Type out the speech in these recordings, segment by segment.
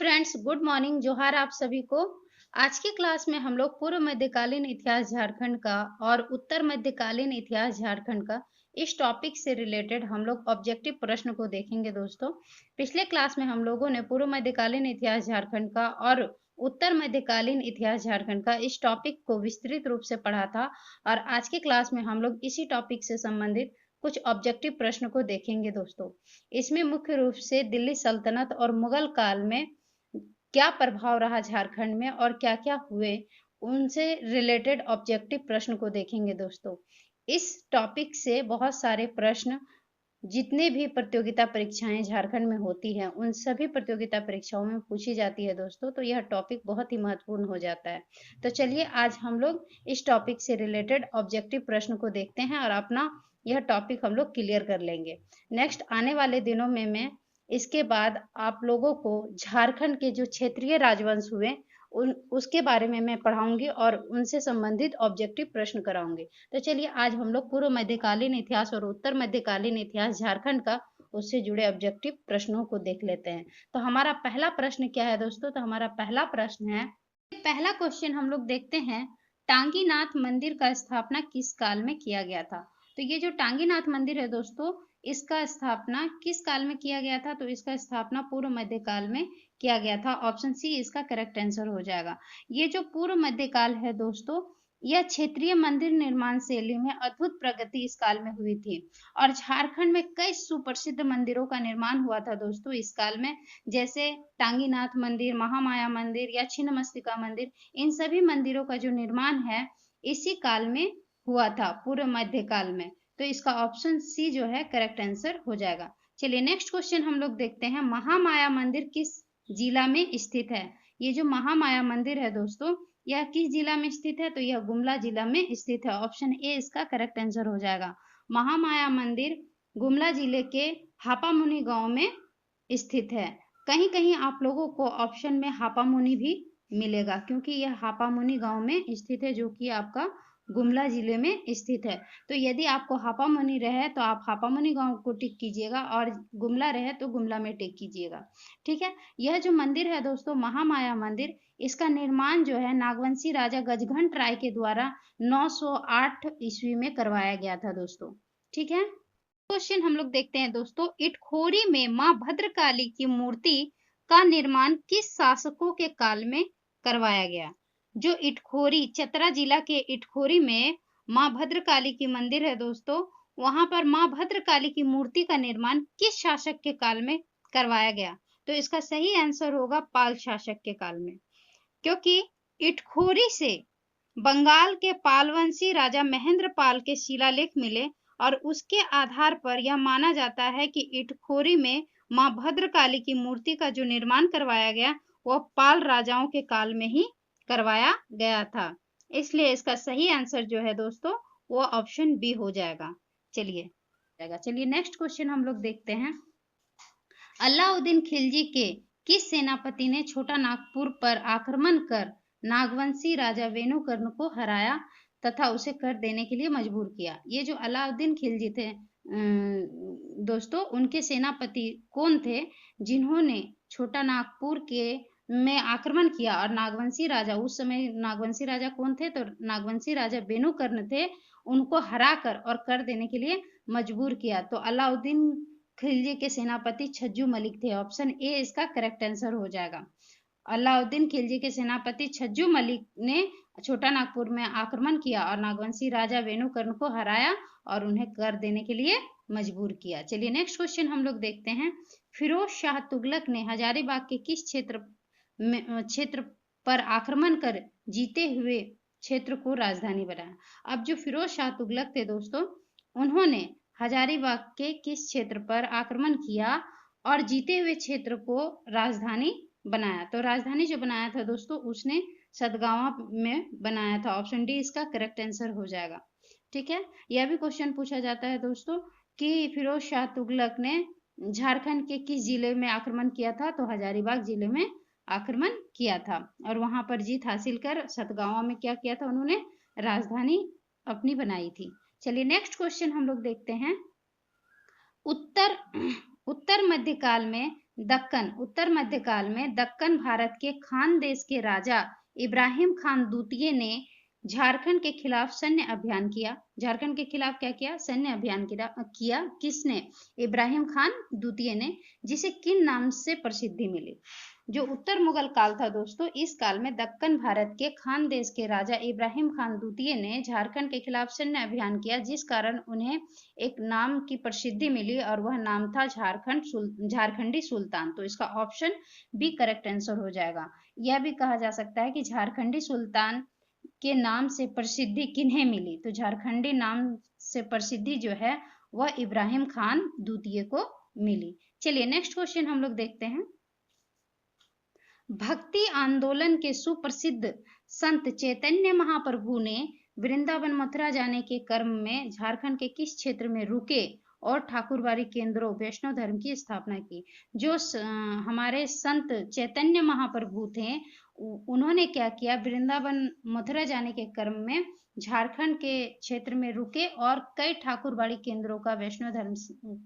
Friends, good morning, जोहार आप सभी को। आज की क्लास में हम लोग पूर्व मध्यकालीन इतिहास झारखंड का और उत्तर मध्यकालीन इतिहास झारखंड का इस टॉपिक से रिलेटेड हम लोग ऑब्जेक्टिव प्रश्न को देखेंगे दोस्तों। पिछले क्लास में हम लोगों ने पूर्व मध्यकालीन इतिहास झारखंड का और उत्तर मध्यकालीन इतिहास झारखंड का इस टॉपिक को विस्तृत रूप से पढ़ा था और आज की क्लास में हम लोग इसी टॉपिक से संबंधित कुछ ऑब्जेक्टिव प्रश्न को देखेंगे दोस्तों। इसमें मुख्य रूप से दिल्ली सल्तनत और मुगल काल में क्या प्रभाव रहा झारखंड में और क्या-क्या हुए, उनसे रिलेटेड ऑब्जेक्टिव प्रश्न को देखेंगे दोस्तों। इस टॉपिक से बहुत सारे प्रश्न जितने भी प्रतियोगिता परीक्षाएं झारखंड में होती हैं, उन सभी प्रतियोगिता परीक्षाओं में पूछी जाती है दोस्तों, तो यह टॉपिक बहुत ही महत्वपूर्ण हो जाता है। तो चलिए आज हम लोग इस टॉपिक से रिलेटेड ऑब्जेक्टिव प्रश्न को देखते हैं और अपना यह टॉपिक हम लोग क्लियर कर लेंगे। नेक्स्ट आने वाले दिनों में मैं इसके बाद आप लोगों को झारखंड के जो क्षेत्रीय राजवंश हुए उसके बारे में मैं पढ़ाऊंगी और उनसे संबंधित ऑब्जेक्टिव प्रश्न कराऊंगी। तो चलिए आज हम लोग पूर्व मध्यकालीन इतिहास और उत्तर मध्यकालीन इतिहास झारखंड का उससे जुड़े ऑब्जेक्टिव प्रश्नों को देख लेते हैं। तो हमारा पहला प्रश्न क्या है दोस्तों? तो हमारा पहला प्रश्न है, पहला क्वेश्चन हम लोग देखते हैं, टांगीनाथ मंदिर का स्थापना किस काल में किया गया था? तो ये जो टांगीनाथ मंदिर है दोस्तों, इसका स्थापना किस काल में किया गया था? तो इसका स्थापना पूर्व मध्यकाल में किया गया था। ऑप्शन सी इसका करेक्ट आंसर हो जाएगा। ये जो पूर्व मध्यकाल है दोस्तों, यह क्षेत्रीय मंदिर निर्माण शैली में अद्भुत प्रगति इस काल में हुई थी और झारखंड में कई सुप्रसिद्ध मंदिरों का निर्माण हुआ था दोस्तों इस काल में, जैसे टांगीनाथ मंदिर, महामाया मंदिर या छिन्नमस्तिका मंदिर। इन सभी मंदिरों का जो निर्माण है इसी काल में हुआ था, पूर्व मध्यकाल में। तो इसका ऑप्शन सी जो है करेक्ट आंसर हो जाएगा। चलिए नेक्स्ट क्वेश्चन हम लोग देखते हैं, महामाया मंदिर किस जिला में स्थित है? ये जो महामाया मंदिर है दोस्तों, यह किस जिला में स्थित है? तो यह गुमला जिला में स्थित है। ऑप्शन ए इसका करेक्ट आंसर हो जाएगा। महामाया मंदिर गुमला जिले के हापामुनि गांव में स्थित है। कहीं कहीं आप लोगों को ऑप्शन में हापामुनि भी मिलेगा क्योंकि यह हापामुनि गांव में स्थित है, जो कि आपका गुमला जिले में स्थित है। तो यदि आपको हापामुनि रहे तो आप हापामुनि गांव को टिक कीजिएगा और गुमला रहे तो गुमला में टिक कीजिएगा। ठीक है। यह जो मंदिर है दोस्तों, महामाया मंदिर, इसका निर्माण जो है नागवंशी राजा गजघंट राय के द्वारा 908 ईस्वी में करवाया गया था दोस्तों। ठीक है। क्वेश्चन हम लोग देखते हैं दोस्तों, इटखोरी में मां भद्रकाली की मूर्ति का निर्माण किस शासकों के काल में करवाया गया? जो इटखोरी, चतरा जिला के इटखोरी में मां भद्रकाली की मंदिर है दोस्तों, वहां पर मां भद्रकाली की मूर्ति का निर्माण किस शासक के काल में करवाया गया? तो इसका सही आंसर होगा पाल शासक के काल में, क्योंकि इटखोरी से बंगाल के पालवंशी राजा महेंद्र पाल के शिलालेख मिले और उसके आधार पर यह माना जाता है कि इटखोरी में मां भद्रकाली की मूर्ति का जो निर्माण करवाया गया वह पाल राजाओं के काल में ही करवाया गया था। इसलिए इसका सही आंसर जो है दोस्तों वो ऑप्शन बी हो जाएगा। चलिए नेक्स्ट क्वेश्चन हम लोग देखते हैं, अलाउद्दीन खिलजी के किस सेनापति ने छोटा नागपुर पर आक्रमण कर नागवंशी राजा वेणुकर्ण को हराया तथा उसे कर देने के लिए मजबूर किया? ये जो अलाउद्दीन खिलजी थे दोस्तों, उनके सेनापति कौन थे जिन्होंने छोटा नागपुर के में आक्रमण किया और नागवंशी राजा, उस समय नागवंशी राजा कौन थे? तो नागवंशी राजा वेणुकर्ण थे, उनको हराकर और कर देने के लिए मजबूर किया। तो अलाउद्दीन खिलजी के सेनापति छज्जू मलिक थे। ऑप्शन ए इसका करेक्ट आंसर हो जाएगा। अलाउद्दीन खिलजी के सेनापति छज्जू मलिक ने छोटा नागपुर में आक्रमण किया और नागवंशी राजा वेणुकर्ण को हराया और उन्हें कर देने के लिए मजबूर किया। चलिए नेक्स्ट क्वेश्चन हम लोग देखते हैं, फिरोज शाह तुगलक ने हजारीबाग के किस क्षेत्र पर आक्रमण कर जीते हुए क्षेत्र को राजधानी बनाया? अब जो फिरोज शाह तुगलक थे दोस्तों, उन्होंने हजारीबाग के किस क्षेत्र पर आक्रमण किया और जीते हुए क्षेत्र को राजधानी बनाया? तो राजधानी जो बनाया था दोस्तों, उसने सतगावा में बनाया था। ऑप्शन डी इसका करेक्ट आंसर हो जाएगा। ठीक है। यह भी क्वेश्चन पूछा जाता है दोस्तों कि फिरोज शाह तुगलक ने झारखंड के किस जिले में आक्रमण किया था? तो हजारीबाग जिले में आक्रमण किया था और वहां पर जीत हासिल कर सतगावा में क्या किया था? उन्होंने राजधानी अपनी बनाई थी। चलिए नेक्स्ट क्वेश्चन हम लोग देखते हैं, उत्तर मध्यकाल में दक्कन उत्तर मध्यकाल में दक्कन भारत के खान देश के राजा इब्राहिम खान द्वितीय ने झारखंड के खिलाफ सैन्य अभियान किया। झारखंड के खिलाफ क्या किया? सैन्य अभियान किया। किसने? इब्राहिम खान द्वितीय ने, जिसे किन नाम से प्रसिद्धि मिली? जो उत्तर मुगल काल था दोस्तों, इस काल में दक्कन भारत के खान देश के राजा इब्राहिम खान द्वितीय ने झारखंड के खिलाफ सैन्य अभियान किया, जिस कारण उन्हें एक नाम की प्रसिद्धि मिली और वह नाम था झारखंडी सुल्तान। तो इसका ऑप्शन बी करेक्ट आंसर हो जाएगा। यह भी कहा जा सकता है कि झारखंडी सुल्तान के नाम से प्रसिद्धि किन्हें मिली? तो झारखंडी नाम से प्रसिद्धि जो है वह इब्राहिम खान द्वितीय को मिली। चलिए नेक्स्ट क्वेश्चन हम लोग देखते हैं। भक्ति आंदोलन के सुप्रसिद्ध संत चैतन्य महाप्रभु ने वृंदावन मथुरा जाने के क्रम में झारखंड के किस क्षेत्र में रुके और ठाकुरबाड़ी केंद्रों वैष्णव धर्म की स्थापना की? जो हमारे संत चैतन्य महाप्रभु थे, उन्होंने क्या किया? वृंदावन मथुरा जाने के क्रम में झारखंड के क्षेत्र में रुके और कई ठाकुरबाड़ी केंद्रों का वैष्णव धर्म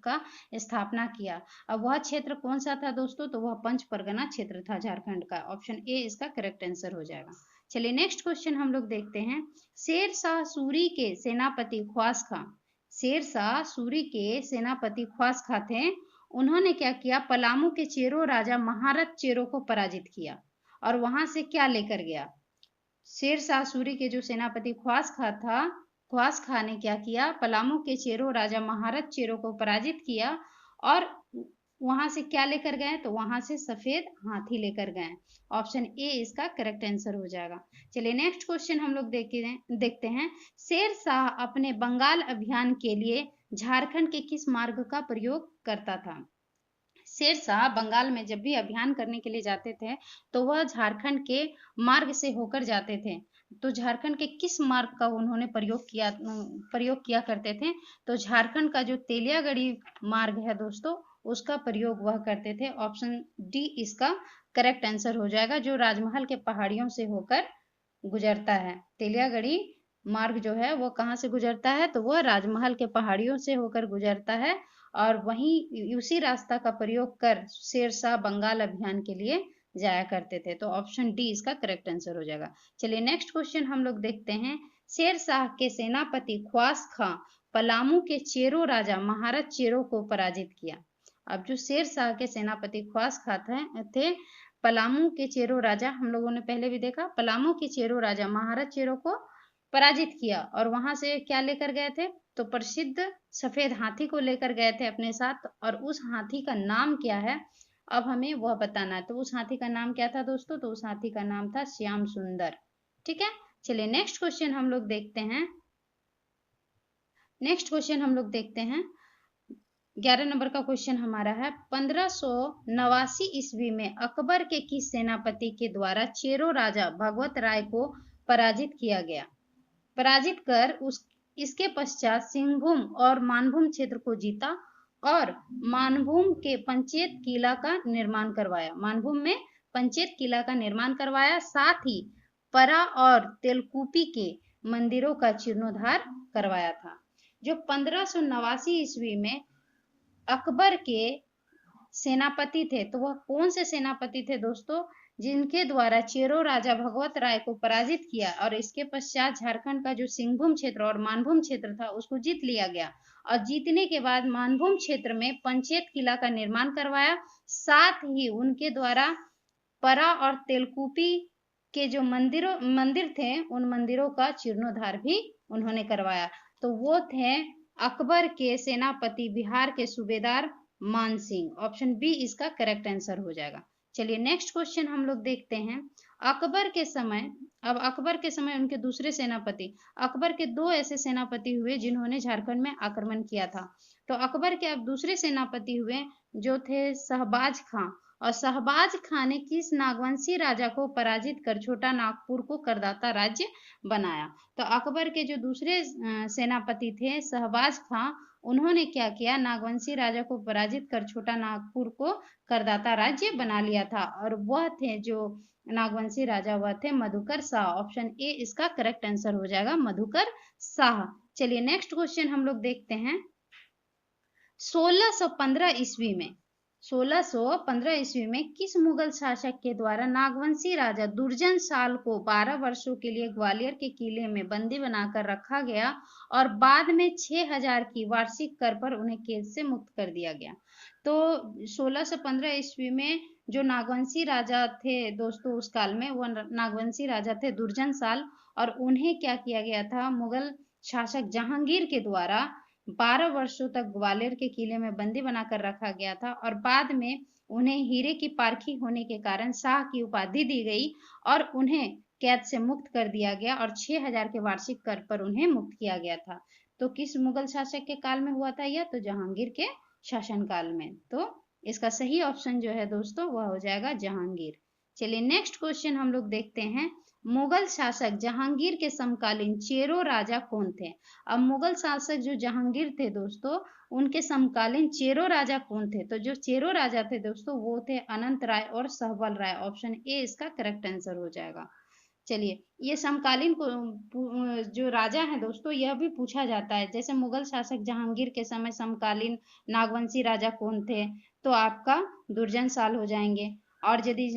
का स्थापना किया। अब वह क्षेत्र कौन सा था दोस्तों? तो वह पंच परगना क्षेत्र था झारखंड का। ऑप्शन ए इसका करेक्ट आंसर हो जाएगा। चलिए नेक्स्ट क्वेश्चन हम लोग देखते हैं। शेर शाह सूरी के सेनापति ख्वास खां, शेर शाह सूरी के सेनापति ख्वास खां थे। उन्होंने क्या किया? पलामू के चेरो राजा महारथ चेरो को पराजित किया और वहां से क्या लेकर गया? शेर शाह सूरी के जो सेनापति ख्वास खां था, ख्वास खां ने क्या किया? पलामू के चेरो राजा महारथ चेरो को पराजित किया और वहां से क्या लेकर गए? तो वहां से सफेद हाथी लेकर गए। ऑप्शन ए इसका करेक्ट आंसर हो जाएगा। चलिए नेक्स्ट क्वेश्चन हम लोग देखते हैं। शेर शाह अपने बंगाल अभियान के लिए झारखंड के किस मार्ग का प्रयोग करता था? शेर शाह बंगाल में जब भी अभियान करने के लिए जाते थे तो वह झारखंड के मार्ग से होकर जाते थे। तो झारखंड के किस मार्ग का उन्होंने प्रयोग किया करते थे? तो झारखंड का जो तेलियागढ़ी मार्ग है दोस्तों, उसका प्रयोग वह करते थे। ऑप्शन डी इसका करेक्ट आंसर हो जाएगा, जो राजमहल के पहाड़ियों से होकर गुजरता है। तेलियागढ़ी मार्ग जो है वो कहाँ से गुजरता है? तो वह राजमहल के पहाड़ियों से होकर गुजरता है और वहीं उसी रास्ता का प्रयोग कर शेर शाह बंगाल अभियान के लिए जाया करते थे। तो ऑप्शन डी इसका करेक्ट आंसर हो जाएगा। चलिए नेक्स्ट क्वेश्चन हम लोग देखते हैं। शेर शाह के सेनापति ख्वास खां पलामू के चेरो राजा महारथ चेरो को पराजित किया। अब जो शेर शाह के सेनापति ख्वास खां थे, पलामू के चेरो राजा, हम लोगों ने पहले भी देखा, पलामू के चेरो राजा महारथ चेरो को पराजित किया और वहां से क्या लेकर गए थे? तो प्रसिद्ध सफेद हाथी को लेकर गए थे अपने साथ। और उस हाथी का नाम क्या है, अब हमें वह बताना है। तो उस हाथी का नाम क्या था दोस्तों? तो उस हाथी का नाम था श्याम सुंदर। ठीक है, चलिए नेक्स्ट क्वेश्चन हम लोग देखते हैं। नेक्स्ट क्वेश्चन हम लोग देखते हैं 11 नंबर का क्वेश्चन हमारा है। 1589 ईस्वी में अकबर के किस सेनापति के द्वारा चेरो राजा भगवत राय को पराजित किया गया? पराजित कर इसके पश्चात सिंहभूम और मानभूम क्षेत्र को जीता और मानभूम के पंचेत किला का निर्माण करवाया। मानभूम में पंचेत किला का निर्माण करवाया, साथ ही परा और तेलकुपी के मंदिरों का जीर्णोद्धार करवाया था। जो 1589 ईस्वी में अकबर के सेनापति थे, तो वह कौन से सेनापति थे दोस्तों? जिनके द्वारा चेरो राजा भगवत राय को पराजित किया और इसके पश्चात झारखंड का जो सिंहभूम क्षेत्र और मानभूम क्षेत्र था उसको जीत लिया गया और जीतने के बाद मानभूम क्षेत्र में पंचेत किला का निर्माण करवाया, साथ ही उनके द्वारा परा और तेलकुपी के जो मंदिर थे उन मंदिरों का जीर्णोद्धार भी उन्होंने करवाया। तो वो थे अकबर के सेनापति बिहार के सूबेदार मान सिंह। ऑप्शन बी इसका करेक्ट आंसर हो जाएगा। चलिए नेक्स्ट क्वेश्चन हम लोग देखते हैं। अकबर के समय उनके दूसरे सेनापति, अकबर के दो ऐसे सेनापति हुए जिन्होंने झारखंड में आक्रमण किया था। तो अकबर के अब दूसरे सेनापति हुए जो थे शहबाज खां, और शहबाज खां ने किस नागवंशी राजा को पराजित कर छोटा नागपुर को करदाता राज्य बनाया? तो अकबर के जो दूसरे सेनापति थे शहबाज खां, उन्होंने क्या किया? नागवंशी राजा को पराजित कर छोटा नागपुर को करदाता राज्य बना लिया था और वह थे जो नागवंशी राजा, वह थे मधुकर शाह। ऑप्शन ए इसका करेक्ट आंसर हो जाएगा, मधुकर शाह। चलिए नेक्स्ट क्वेश्चन हम लोग देखते हैं। 1615 ईस्वी में 1615 ईस्वी में किस मुगल शासक के द्वारा नागवंशी राजा दुर्जन साल को 12 वर्षों के लिए ग्वालियर के किले में बंदी बनाकर रखा गया और बाद में 6000 की वार्षिक कर पर उन्हें कैद से मुक्त कर दिया गया? तो 1615 ईस्वी में जो नागवंशी राजा थे दोस्तों, उस काल में वो नागवंशी राजा थे दुर्जन साल, और उन्हें क्या किया गया था, मुगल शासक जहांगीर के द्वारा 12 वर्षों तक ग्वालियर के किले में बंदी बनाकर रखा गया था और बाद में उन्हें हीरे की पारखी होने के कारण शाह की उपाधि दी गई और उन्हें कैद से मुक्त कर दिया गया और 6000 के वार्षिक कर पर उन्हें मुक्त किया गया था। तो किस मुगल शासक के काल में हुआ था यह? तो जहांगीर के शासन काल में। तो इसका सही ऑप्शन जो है दोस्तों वह हो जाएगा जहांगीर। चलिए नेक्स्ट क्वेश्चन हम लोग देखते हैं। मुगल शासक जहांगीर के समकालीन चेरो राजा कौन थे? अब मुगल शासक जो जहांगीर थे दोस्तों, उनके समकालीन चेरो राजा कौन थे? तो जो चेरो राजा थे दोस्तों वो थे अनंत राय और सहबल राय। ऑप्शन ए इसका करेक्ट आंसर हो जाएगा। चलिए, ये समकालीन जो राजा है दोस्तों, यह भी पूछा जाता है। जैसे मुगल शासक जहांगीर के समय समकालीन नागवंशी राजा कौन थे? तो आपका दुर्जन साल हो जाएंगे। और यदि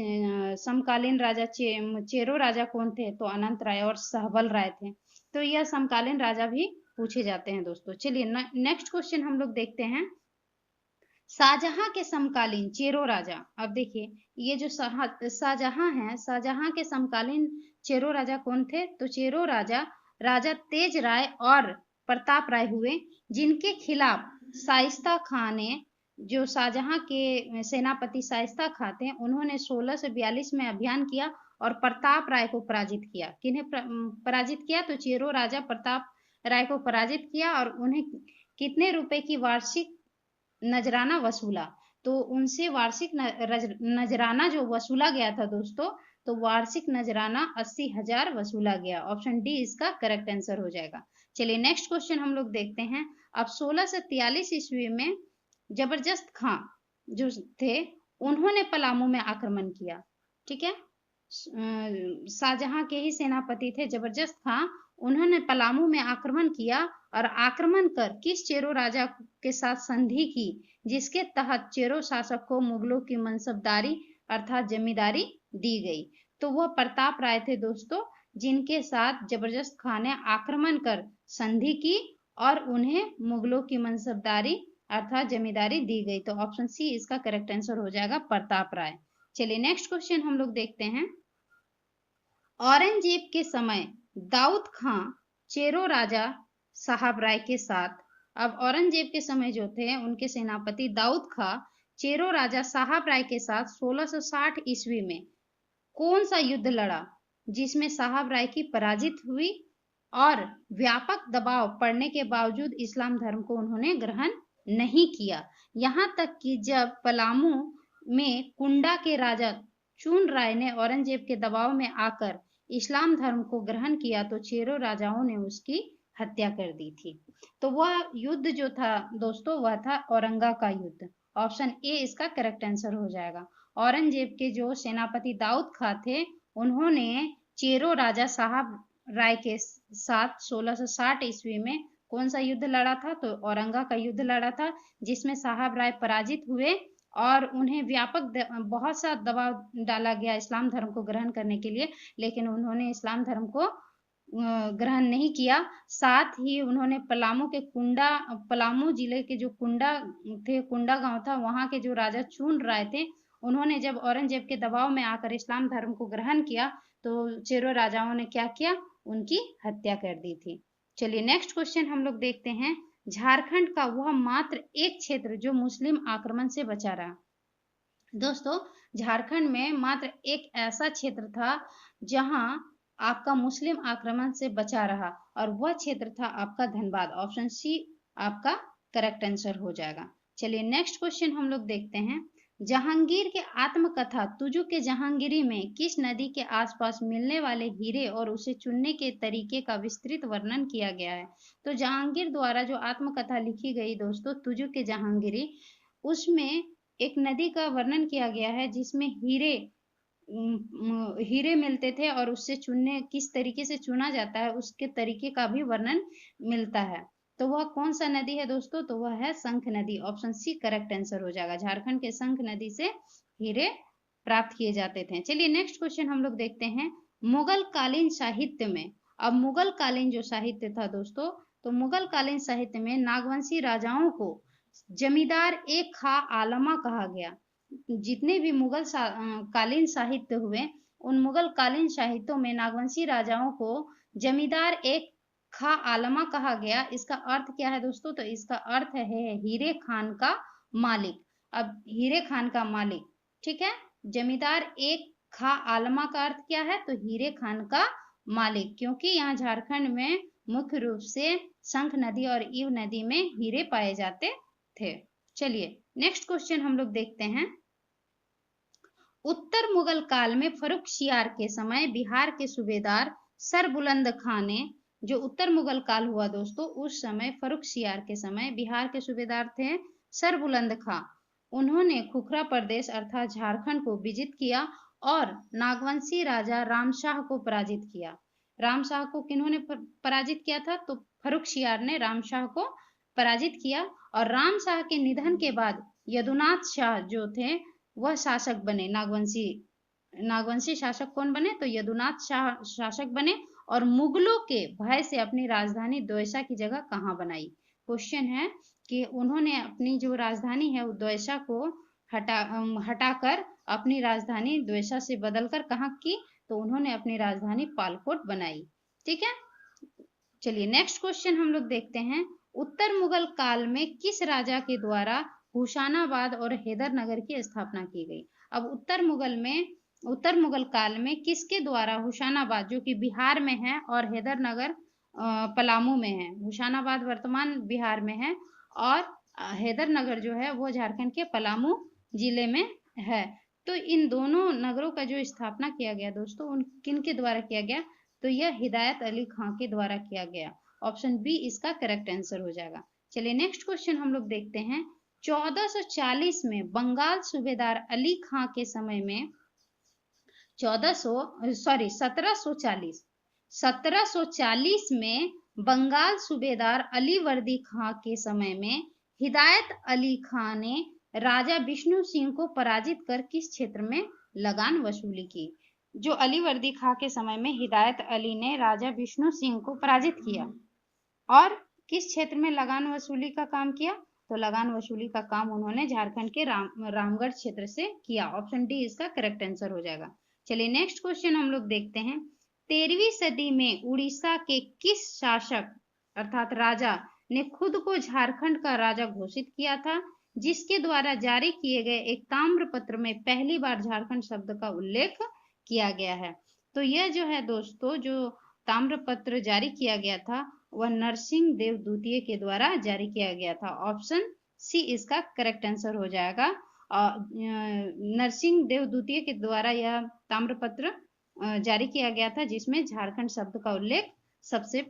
समकालीन राजा चेरो राजा कौन थे? तो अनंत राय और सहबल राय थे। तो यह समकालीन राजा भी पूछे जाते हैं दोस्तों। चलिए नेक्स्ट क्वेश्चन हम लोग देखते हैं। शाहजहां के समकालीन चेरो राजा। अब देखिए, ये जो शाहजहां हैं, शाहजहां के समकालीन चेरो राजा कौन थे? तो चेरो राजा राजा तेज राय और प्रताप राय हुए, जिनके खिलाफ शाइस्ता खां ने, जो शाहजहां के सेनापति शाइस्ता खां थे, उन्होंने 1642 में अभियान किया और प्रताप राय को पराजित किया। किन्हें पराजित किया? तो चेरो राजा प्रताप राय को पराजित किया और उन्हें कितने रुपए की वार्षिक नजराना वसूला? तो उनसे वार्षिक नजराना जो वसूला गया था दोस्तों, तो वार्षिक नजराना 80,000 वसूला गया। ऑप्शन डी इसका करेक्ट आंसर हो जाएगा। चलिए नेक्स्ट क्वेश्चन हम लोग देखते हैं। अब 1643 ईस्वी में जबरदस्त खां जो थे, उन्होंने पलामू में आक्रमण किया। ठीक है, शाहजहां के ही सेनापति थे जबरदस्त खां, उन्होंने पलामू में आक्रमण किया और आक्रमण कर किस चेरो राजा के साथ संधि की, जिसके तहत चेरो शासक को मुगलों की मनसबदारी अर्थात जमींदारी दी गई? तो वह प्रताप राय थे दोस्तों, जिनके साथ जबरदस्त खान ने आक्रमण कर संधि की और उन्हें मुगलों की मनसबदारी अर्थात जमींदारी दी गई। तो ऑप्शन सी इसका करेक्ट आंसर हो जाएगा, प्रताप राय। चलिए नेक्स्ट क्वेश्चन हम लोग देखते हैं। औरंगजेब के समय दाऊद खां चेरो राजा साहब राय के साथ, अब औरंगजेब के समय जो थे उनके सेनापति दाऊद खां चेरो राजा साहब राय के साथ 1660 ईस्वी में कौन सा युद्ध लड़ा, जिसमें साहब राय की पराजित हुई और व्यापक दबाव पड़ने के बावजूद इस्लाम धर्म को उन्होंने ग्रहण नहीं किया? यहां तक कि जब पलामू में कुंडा के राजा चून राय ने औरंगजेब के दबाव में आकर इस्लाम धर्म को ग्रहण किया तो चेरो राजाओं ने उसकी हत्या कर दी थी। तो वह युद्ध जो था दोस्तों वह था औरंगा का युद्ध। ऑप्शन ए इसका करेक्ट आंसर हो जाएगा। औरंगजेब के जो सेनापति दाऊद खां थे, उन्होंने चेरो राजा साहब राय के साथ 1660 ईस्वी में कौन सा युद्ध लड़ा था? तो औरंगा का युद्ध लड़ा था, जिसमें साहब राय पराजित हुए और उन्हें व्यापक बहुत सा दबाव डाला गया इस्लाम धर्म को ग्रहण करने के लिए, लेकिन उन्होंने इस्लाम धर्म को ग्रहण नहीं किया। साथ ही उन्होंने पलामू जिले के जो कुंडा थे, कुंडा गांव था, वहां के जो राजा चून राय थे, उन्होंने जब औरंगजेब के दबाव में आकर इस्लाम धर्म को ग्रहण किया तो चेरो राजाओं ने क्या किया? उनकी हत्या कर दी थी। चलिए नेक्स्ट क्वेश्चन हम लोग देखते हैं। झारखंड का वह मात्र एक क्षेत्र जो मुस्लिम आक्रमण से बचा रहा। दोस्तों, झारखंड में मात्र एक ऐसा क्षेत्र था जहां आपका मुस्लिम आक्रमण से बचा रहा और वह क्षेत्र था आपका धनबाद। ऑप्शन सी आपका करेक्ट आंसर हो जाएगा। चलिए नेक्स्ट क्वेश्चन हम लोग देखते हैं। जहांगीर के आत्मकथा तुजु के जहांगीरी में किस नदी के आसपास मिलने वाले हीरे और उसे चुनने के तरीके का विस्तृत वर्णन किया गया है? तो जहांगीर द्वारा जो आत्मकथा लिखी गई दोस्तों तुजु के जहांगीरी, उसमें एक नदी का वर्णन किया गया है जिसमें हीरे मिलते थे और उससे चुनने किस तरीके से चुना जाता है उसके तरीके का भी वर्णन मिलता है। तो वह कौन सा नदी है दोस्तों? तो वह है शंख नदी। ऑप्शन सी करेक्ट आंसर हो जाएगा। झारखंड के शंख नदी से हीरे प्राप्त किए जाते थे। चलिए नेक्स्ट क्वेश्चन हम लोग देखते हैं। मुगल कालीन साहित्य में, अब मुगल कालीन जो साहित्य था दोस्तों, तो मुगल कालीन साहित्य में नागवंशी राजाओं को जमींदार ए खा आलमा कहा गया। जितने भी मुगल कालीन साहित्य हुए, उन मुगल कालीन साहित्यों में नागवंशी राजाओं को जमींदार एक खा आलमा कहा गया। इसका अर्थ क्या है दोस्तों? तो इसका अर्थ है हीरे खान का मालिक। अब हीरे खान का मालिक, ठीक है। जमींदार एक खा आलमा का अर्थ क्या है? तो हीरे खान का मालिक, क्योंकि यहाँ झारखंड में मुख्य रूप से शंख नदी और ईव नदी में हीरे पाए जाते थे। चलिए नेक्स्ट क्वेश्चन हम लोग देखते हैं। उत्तर मुगल काल में फर्रुखसियार के समय बिहार के सूबेदार सरबुलंद खां ने, जो उत्तर मुगल काल हुआ दोस्तों, उस समय फर्रुखसियार के समय बिहार के सूबेदार थे सरबुलंद खां। उन्होंने खुखरा प्रदेश अर्थात झारखंड को विजित किया और नागवंशी राजा रामशाह को पराजित किया। रामशाह को किन्होंने पराजित किया था? तो फर्रुखसियार ने रामशाह को पराजित किया। और रामशाह के निधन के बाद यदुनाथ शाह जो थे वह शासक बने। नागवंशी शासक कौन बने? तो यदुनाथ शाह शासक बने। और मुगलों के भय से अपनी राजधानी द्वैसा की जगह कहाँ बनाई? क्वेश्चन है कि उन्होंने अपनी जो राजधानी है वो द्वैसा को हटाकर अपनी राजधानी द्वैसा से बदलकर कहाँ की? तो उन्होंने अपनी राजधानी पालकोट बनाई। ठीक है। चलिए नेक्स्ट क्वेश्चन हम लोग देखते हैं। उत्तर मुगल काल में किस राजा के द्वारा हुसैनाबाद और हैदरनगर की स्थापना की गई? अब उत्तर मुगल काल में किसके द्वारा हुसैनाबाद, जो कि बिहार में है, और हैदरनगर पलामू में है। हुसैनाबाद वर्तमान बिहार में है और हैदरनगर जो है वो झारखंड के पलामू जिले में है। तो इन दोनों नगरों का जो स्थापना किया गया दोस्तों, उन किन के द्वारा किया गया? तो यह हिदायत अली खां के द्वारा किया गया। ऑप्शन बी इसका करेक्ट आंसर हो जाएगा। चलिए नेक्स्ट क्वेश्चन हम लोग देखते हैं। 1440 में बंगाल सूबेदार अली खां के समय में 1740 में बंगाल सूबेदार अली वर्दी खां के समय में हिदायत अली खां ने राजा विष्णु सिंह को पराजित कर किस क्षेत्र में लगान वसूली की? जो अली वर्दी खां के समय में हिदायत अली ने राजा विष्णु सिंह को पराजित किया और किस क्षेत्र में लगान वसूली का काम किया? तो लगान वसूली का काम उन्होंने झारखंड के रामगढ़ क्षेत्र से किया। ऑप्शन डी इसका करेक्ट आंसर हो जाएगा। चलिए नेक्स्ट क्वेश्चन हम लोग देखते हैं। 13वीं सदी में उड़ीसा के किस शासक अर्थात राजा ने खुद को झारखंड का राजा घोषित किया था, जिसके द्वारा जारी किए गए एक ताम्रपत्र में पहली बार झारखंड शब्द का उल्लेख किया गया है? तो यह जो है दोस्तों, जो ताम्रपत्र जारी किया गया था वह नरसिंह देव द्वितीय के द्वारा जारी किया गया था। ऑप्शन सी इसका करेक्ट आंसर हो जाएगा। नरसिंह देव द्वितीय के द्वारा यह ताम्रपत्र जारी किया गया था, जिसमें झारखंड शब्द का उल्लेख सबसे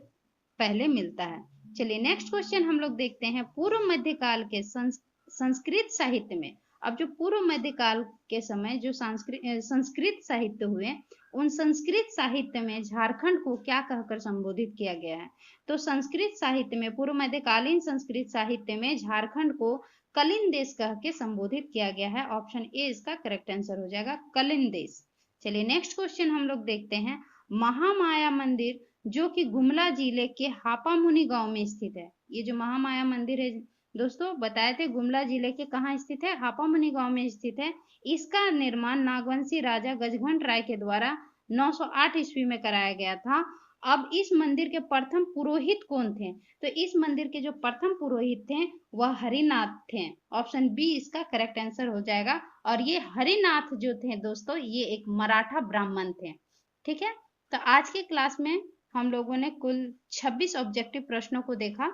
पहले मिलता है। चलिए नेक्स्ट क्वेश्चन हम लोग देखते हैं। पूर्व मध्यकाल के संस्कृत साहित्य में, अब जो पूर्व मध्यकाल के समय जो संस्कृत साहित्य हुए, उन संस्कृत साहित्य में झारखंड को क्या कहकर संबोधित किया गया है? तो संस्कृत साहित्य में, पूर्व मध्यकालीन संस्कृत साहित्य में झारखंड को कलिंग देश कह के संबोधित किया गया है। ऑप्शन ए इसका करेक्ट आंसर हो जाएगा, कलिंग देश। चलिए नेक्स्ट क्वेश्चन हम लोग देखते हैं। महामाया मंदिर जो कि गुमला जिले के हापामुनि गांव में स्थित है, ये जो महामाया मंदिर है दोस्तों, बताए थे गुमला जिले के कहाँ स्थित है? हापामुनि गांव में स्थित है। इसका निर्माण नागवंशी राजा गजघंट राय के द्वारा 908 ईस्वी में कराया गया था। अब इस मंदिर के प्रथम पुरोहित कौन थे? तो इस मंदिर के जो प्रथम पुरोहित थे वह हरिनाथ थे। ऑप्शन बी इसका करेक्ट आंसर हो जाएगा। और ये हरिनाथ जो थे दोस्तों, ये एक मराठा ब्राह्मण थे। ठीक है। तो आज के क्लास में हम लोगों ने कुल 26 ऑब्जेक्टिव प्रश्नों को देखा।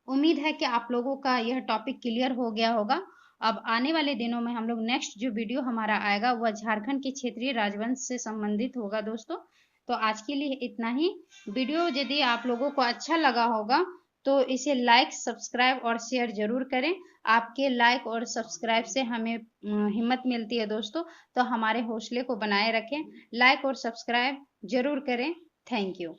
उम्मीद है कि आप लोगों का यह टॉपिक क्लियर हो गया होगा। अब आने वाले दिनों में हम लोग नेक्स्ट जो वीडियो हमारा आएगा वह झारखंड के क्षेत्रीय राजवंश से संबंधित होगा दोस्तों। तो आज के लिए इतना ही। वीडियो यदि आप लोगों को अच्छा लगा होगा तो इसे लाइक, सब्सक्राइब और शेयर जरूर करें। आपके लाइक और सब्सक्राइब से हमें हिम्मत मिलती है दोस्तों। तो हमारे हौसले को बनाए रखें, लाइक और सब्सक्राइब जरूर करें। Thank you.